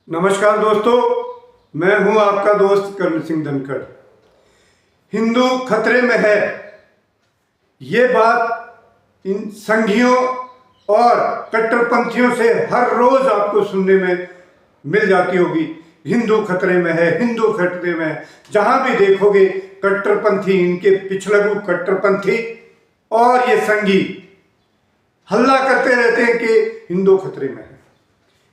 नमस्कार दोस्तों, मैं हूं आपका दोस्त कर्ण सिंह धनखड़। हिंदू खतरे में है, ये बात इन संघियों और कट्टरपंथियों से हर रोज आपको सुनने में मिल जाती होगी। हिंदू खतरे में है, हिंदू खतरे में है। जहां भी देखोगे कट्टरपंथी, इनके पिछलगू कट्टरपंथी और ये संघी हल्ला करते रहते हैं कि हिंदू खतरे में है।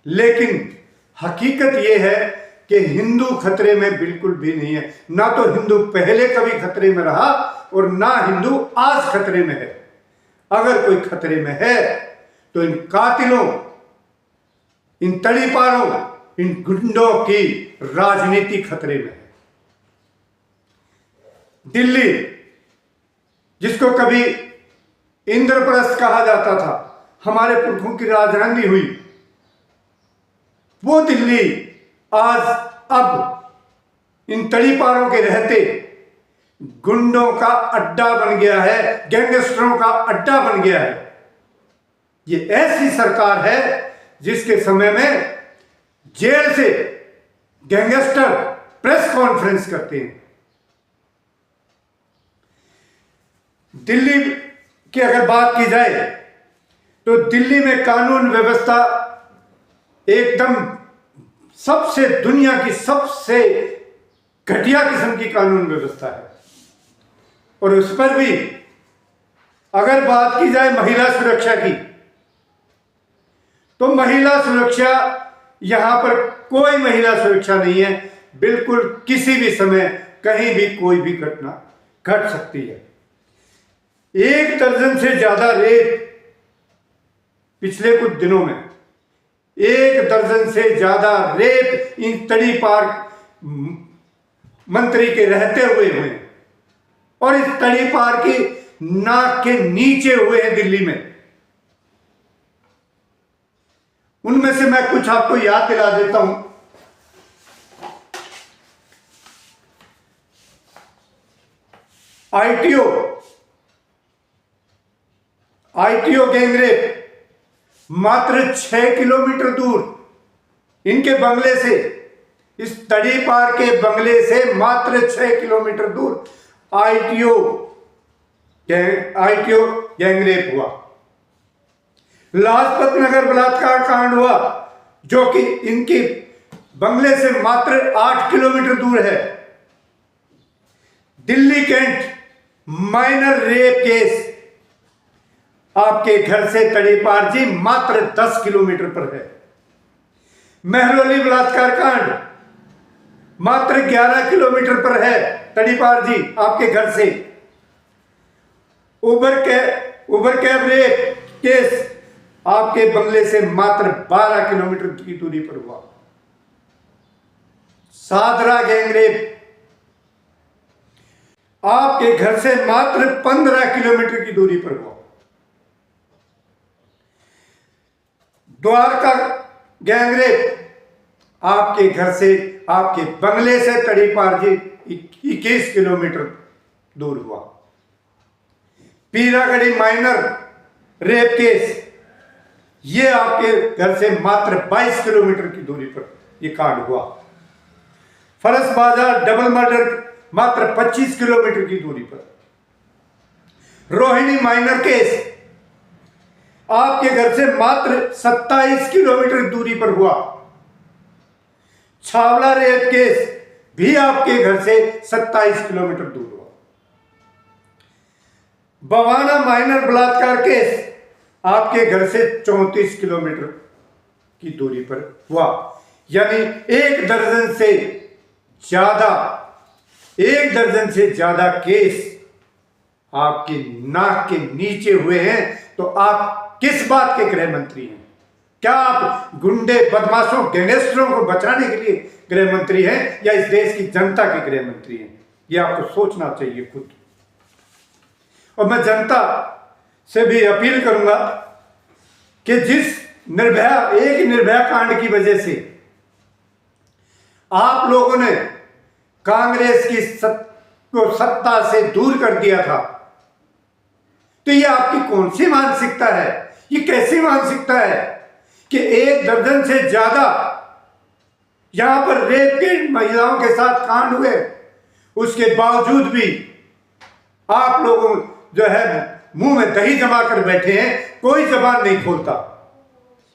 लेकिन हकीकत यह है कि हिंदू खतरे में बिल्कुल भी नहीं है। ना तो हिंदू पहले कभी खतरे में रहा और ना हिंदू आज खतरे में है। अगर कोई खतरे में है तो इन कातिलों, इन तड़ीपारों, इन गुंडों की राजनीति खतरे में है। दिल्ली, जिसको कभी इंद्रप्रस्थ कहा जाता था, हमारे पुरखों की राजधानी हुई, वो दिल्ली आज अब इन तड़ीपारों के रहते गुंडों का अड्डा बन गया है, गैंगस्टरों का अड्डा बन गया है। ये ऐसी सरकार है जिसके समय में जेल से गैंगस्टर प्रेस कॉन्फ्रेंस करते हैं। दिल्ली की अगर बात की जाए तो दिल्ली में कानून व्यवस्था एकदम सबसे दुनिया की सबसे घटिया किस्म की कानून व्यवस्था है। और उस पर भी अगर बात की जाए महिला सुरक्षा की, तो महिला सुरक्षा, यहां पर कोई महिला सुरक्षा नहीं है। बिल्कुल किसी भी समय कहीं भी कोई भी घटना घट सकती है। 1 दर्जन से ज्यादा रेप पिछले कुछ दिनों में, 1 दर्जन से ज्यादा रेप इन तड़ीपार मंत्री के रहते हुए और इस तड़ीपार की नाक के नीचे हुए हैं दिल्ली में। उनमें से मैं कुछ आपको याद दिला देता हूं। आईटीओ गैंगरेप मात्र 6 किलोमीटर दूर इनके बंगले से, इस तड़ीपार के बंगले से मात्र 6 किलोमीटर दूर आईटीओ गैंगरेप हुआ। लाजपत नगर बलात्कार कांड हुआ, जो कि इनके बंगले से मात्र 8 किलोमीटर दूर है। Delhi cantt minor rape case आपके घर से तड़ीपार जी मात्र 10 किलोमीटर पर है। महरौली बलात्कार कांड मात्र 11 किलोमीटर पर है तड़ीपार जी आपके घर से। उबर कैब रेप केस आपके बंगले से मात्र 12 किलोमीटर की दूरी पर हुआ। सादरा गैंगरेप आपके घर से मात्र 15 किलोमीटर की दूरी पर हुआ। द्वारका गैंगरेप आपके घर से, आपके बंगले से तड़ीपार जी 21 किलोमीटर दूर हुआ। पीरागढ़ी माइनर रेप केस, ये आपके घर से मात्र 22 किलोमीटर की दूरी पर यह कांड हुआ। फरस बाजार डबल मर्डर मात्र 25 किलोमीटर की दूरी पर। रोहिणी माइनर केस आपके घर से मात्र 27 किलोमीटर दूरी पर हुआ। छावला रेप केस भी आपके घर से 27 किलोमीटर दूर हुआ। बवाना माइनर बलात्कार केस आपके घर से 34 किलोमीटर की दूरी पर हुआ। यानी 1 दर्जन से ज्यादा केस आपके नाक के नीचे हुए हैं। तो आप किस बात के गृह मंत्री हैं? क्या आप गुंडे, बदमाशों, गैंगस्टरों को बचाने के लिए गृह मंत्री हैं या इस देश की जनता के गृह मंत्री हैं? यह आपको सोचना चाहिए खुद। और मैं जनता से भी अपील करूंगा कि जिस निर्भया कांड की वजह से आप लोगों ने कांग्रेस की सत्ता से दूर कर दिया था, तो यह आपकी कौन सी मानसिकता है? ये कैसी मानसिकता है कि 1 दर्जन से ज्यादा यहां पर रेप के महिलाओं के साथ कांड हुए, उसके बावजूद भी आप लोगों जो है मुंह में दही जमा कर बैठे हैं, कोई जबान नहीं खोलता।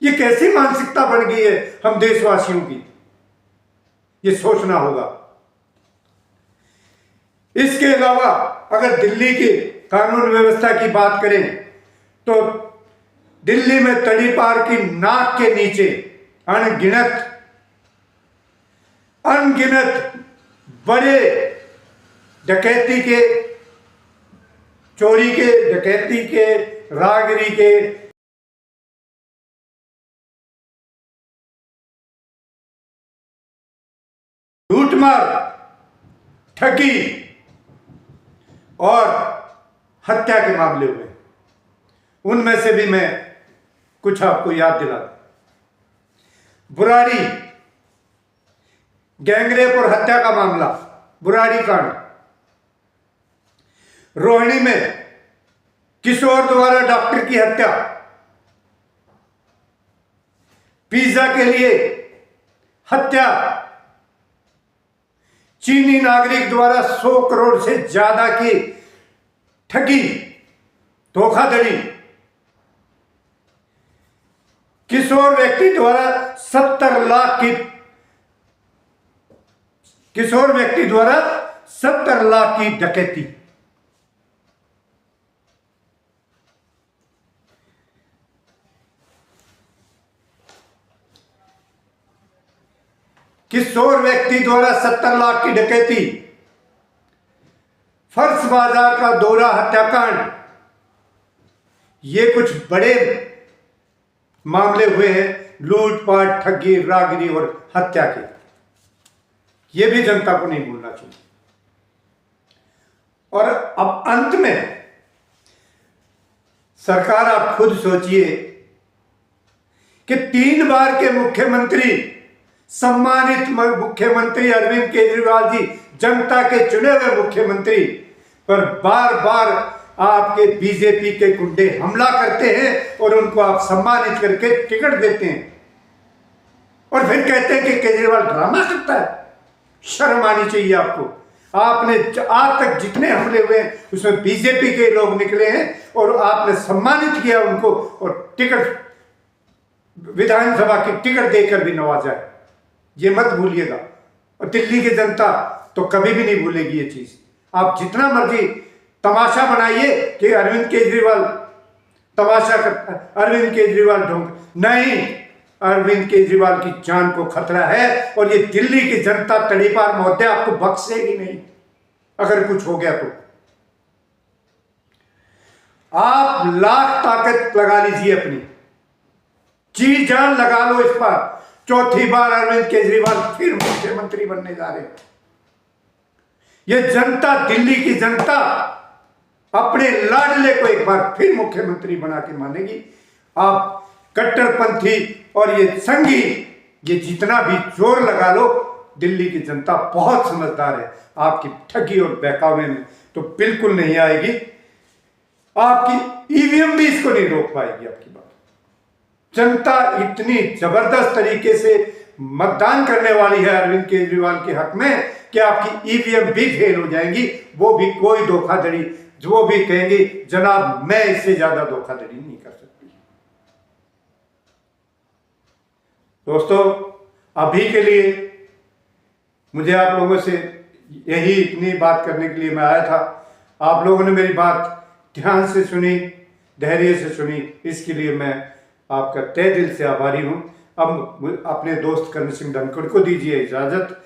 ये कैसी मानसिकता बन गई है हम देशवासियों की, ये सोचना होगा। इसके अलावा अगर दिल्ली की कानून व्यवस्था की बात करें तो दिल्ली में तड़ीपार की नाक के नीचे अनगिनत बड़े डकैती के, चोरी के, डकैती के, रागरी के, लूटमार, ठगी और हत्या के मामले हुए। उनमें से भी मैं कुछ आपको याद दिला दूं। बुराड़ी गैंगरेप और हत्या का मामला, बुराड़ी कांड। रोहिणी में किशोर द्वारा डॉक्टर की हत्या। पिज्जा के लिए हत्या। चीनी नागरिक द्वारा 100 करोड़ से ज्यादा की ठगी, धोखाधड़ी। किशोर व्यक्ति द्वारा 70 लाख की डकैती। किशोर व्यक्ति द्वारा 70 लाख की डकैती। फर्श बाजार का दौरा हत्याकांड। ये कुछ बड़े मामले हुए हैं, लूटपाट, ठगी, रागरी और हत्या के। ये भी जनता को नहीं भूलना चाहिए। और अब अंत में सरकार, आप खुद सोचिए कि 3 बार के मुख्यमंत्री, सम्मानित मुख्यमंत्री अरविंद केजरीवाल जी, जनता के चुने हुए मुख्यमंत्री पर बार बार आपके बीजेपी के गुंडे हमला करते हैं और उनको आप सम्मानित करके टिकट देते हैं और फिर कहते हैं कि केजरीवाल ड्रामा करता है। शर्म आनी चाहिए आपको। आपने आज तक जितने हमले हुए हैं उसमें बीजेपी के लोग निकले हैं और आपने सम्मानित किया उनको और टिकट, विधानसभा की टिकट देकर भी नवाजा है। ये मत भूलिएगा। और दिल्ली की जनता तो कभी भी नहीं भूलेगी ये चीज। आप जितना मर्जी तमाशा बनाइए कि अरविंद केजरीवाल तमाशा कर, अरविंद केजरीवाल ढोंग, नहीं, अरविंद केजरीवाल की जान को खतरा है और ये दिल्ली की जनता तड़ीपार महोदय आपको बख्शेगी नहीं अगर कुछ हो गया तो। आप लाख ताकत लगा लीजिए, अपनी जी जान लगा लो इस पर। चौथी बार अरविंद केजरीवाल फिर मुख्यमंत्री बनने जा रहे हैं। ये जनता, दिल्ली की जनता अपने लाडले को एक बार फिर मुख्यमंत्री बना के मानेगी। आप कट्टरपंथी और ये संघी, ये जितना भी जोर लगा लो, दिल्ली की जनता बहुत समझदार है। आपकी ठगी और बहकावे में तो बिल्कुल नहीं आएगी। आपकी ईवीएम भी इसको नहीं रोक पाएगी। आपकी बात, जनता इतनी जबरदस्त तरीके से मतदान करने वाली है अरविंद केजरीवाल के हक में कि आपकी ईवीएम भी फेल हो जाएंगी। वो भी कोई धोखाधड़ी, जो भी कहेंगे जनाब मैं इससे ज्यादा धोखाधड़ी नहीं कर सकती। दोस्तों, अभी के लिए मुझे आप लोगों से यही इतनी बात करने के लिए मैं आया था। आप लोगों ने मेरी बात ध्यान से सुनी, धैर्य से सुनी, इसके लिए मैं आपका तहे दिल से आभारी हूं। अब अपने दोस्त कर्ण सिंह धनखड़ को दीजिए इजाजत।